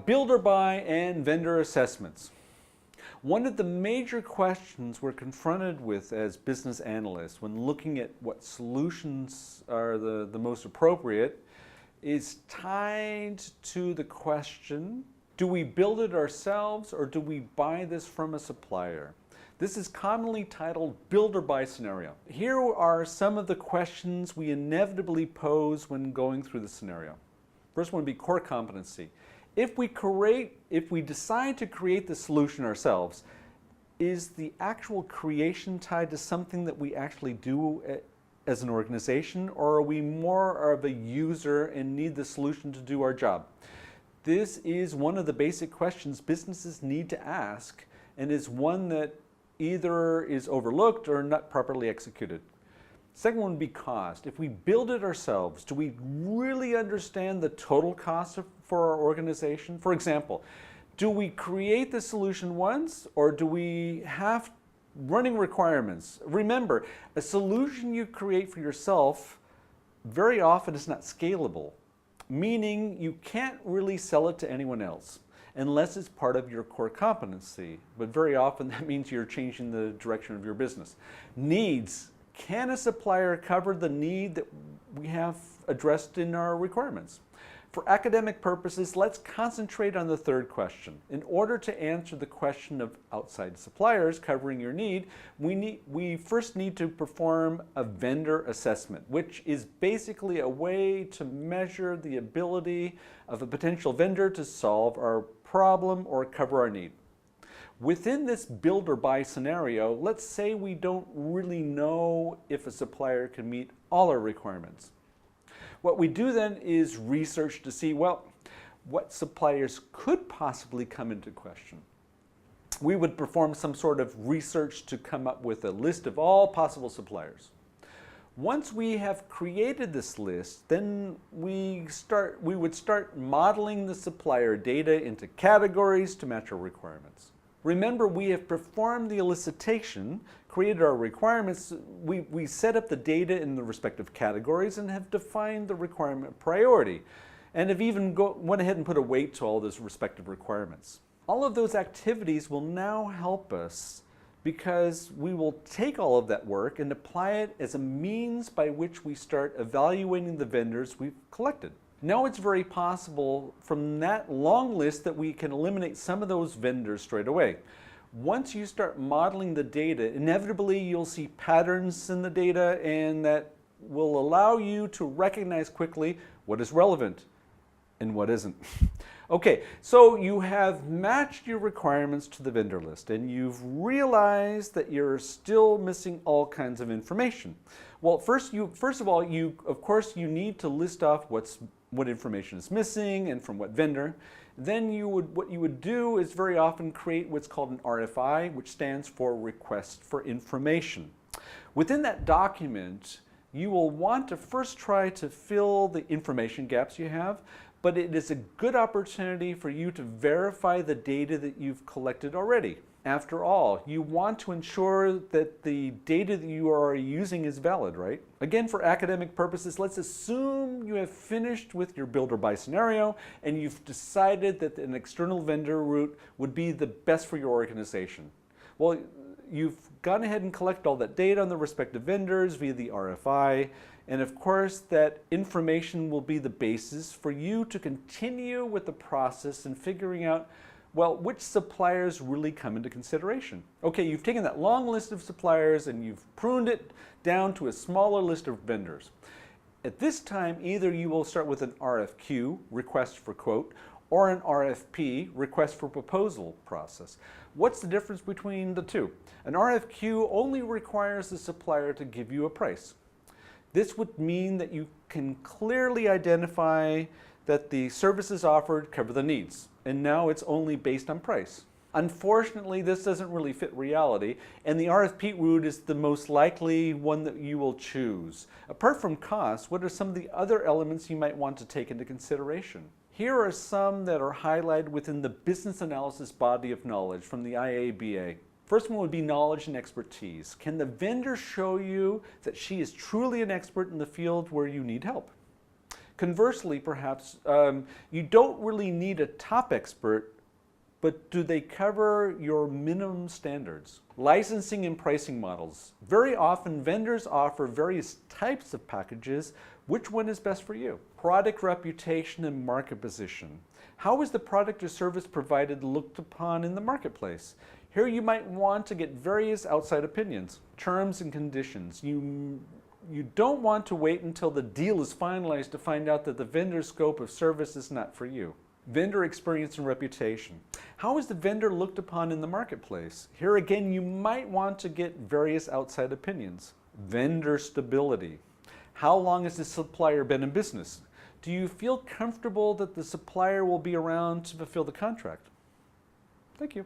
Build or buy and vendor assessments. One of the major questions we're confronted with as business analysts when looking at what solutions are the most appropriate is tied to the question, do we build it ourselves or do we buy this from a supplier? This is commonly titled build or buy scenario. Here are some of the questions we inevitably pose when going through the scenario. First one would be core competency. If we decide to create the solution ourselves, is the actual creation tied to something that we actually do as an organization, or are we more of a user and need the solution to do our job? This is one of the basic questions businesses need to ask, and is one that either is overlooked or not properly executed. Second one would be cost. If we build it ourselves, do we really understand the total cost for our organization? For example, do we create the solution once or do we have running requirements? Remember, a solution you create for yourself very often is not scalable, meaning you can't really sell it to anyone else unless it's part of your core competency. But very often that means you're changing the direction of your business. Needs. Can a supplier cover the need that we have addressed in our requirements? For academic purposes, let's concentrate on the third question. In order to answer the question of outside suppliers covering your need, we first need to perform a vendor assessment, which is basically a way to measure the ability of a potential vendor to solve our problem or cover our need. Within this build or buy scenario, let's say we don't really know if a supplier can meet all our requirements. What we do then is research to see, well, what suppliers could possibly come into question. We would perform some sort of research to come up with a list of all possible suppliers. Once we have created this list, then we would start modeling the supplier data into categories to match our requirements. Remember, we have performed the elicitation, created our requirements, we set up the data in the respective categories and have defined the requirement priority, and have even went ahead and put a weight to all those respective requirements. All of those activities will now help us because we will take all of that work and apply it as a means by which we start evaluating the vendors we've collected. Now it's very possible from that long list that we can eliminate some of those vendors straight away. Once you start modeling the data, inevitably you'll see patterns in the data, and that will allow you to recognize quickly what is relevant and what isn't. Okay, so you have matched your requirements to the vendor list and you've realized that you're still missing all kinds of information. Well, first of all, of course you need to list off what information is missing and from what vendor. Then what you would do is very often create what's called an RFI, which stands for Request for Information. Within that document, you will want to first try to fill the information gaps you have, but it is a good opportunity for you to verify the data that you've collected already. After all, you want to ensure that the data that you are using is valid, right? Again, for academic purposes, let's assume you have finished with your build or buy scenario and you've decided that an external vendor route would be the best for your organization. Well, you've gone ahead and collected all that data on the respective vendors via the RFI, and of course that information will be the basis for you to continue with the process and figuring out, well, which suppliers really come into consideration. Okay, you've taken that long list of suppliers and you've pruned it down to a smaller list of vendors. At this time, either you will start with an RFQ, request for quote, or an RFP, request for proposal process. What's the difference between the two? An RFQ only requires the supplier to give you a price. This would mean that you can clearly identify that the services offered cover the needs, and now it's only based on price. Unfortunately, this doesn't really fit reality, and the RFP route is the most likely one that you will choose. Apart from cost, what are some of the other elements you might want to take into consideration? Here are some that are highlighted within the business analysis body of knowledge from the IABA. First one would be knowledge and expertise. Can the vendor show you that she is truly an expert in the field where you need help? Conversely, perhaps, you don't really need a top expert, but do they cover your minimum standards? Licensing and pricing models. Very often vendors offer various types of packages. Which one is best for you? Product reputation and market position. How is the product or service provided looked upon in the marketplace? Here you might want to get various outside opinions. Terms and conditions. You don't want to wait until the deal is finalized to find out that the vendor's scope of service is not for you. Vendor experience and reputation. How is the vendor looked upon in the marketplace? Here again, you might want to get various outside opinions. Vendor stability. How long has the supplier been in business? Do you feel comfortable that the supplier will be around to fulfill the contract? Thank you.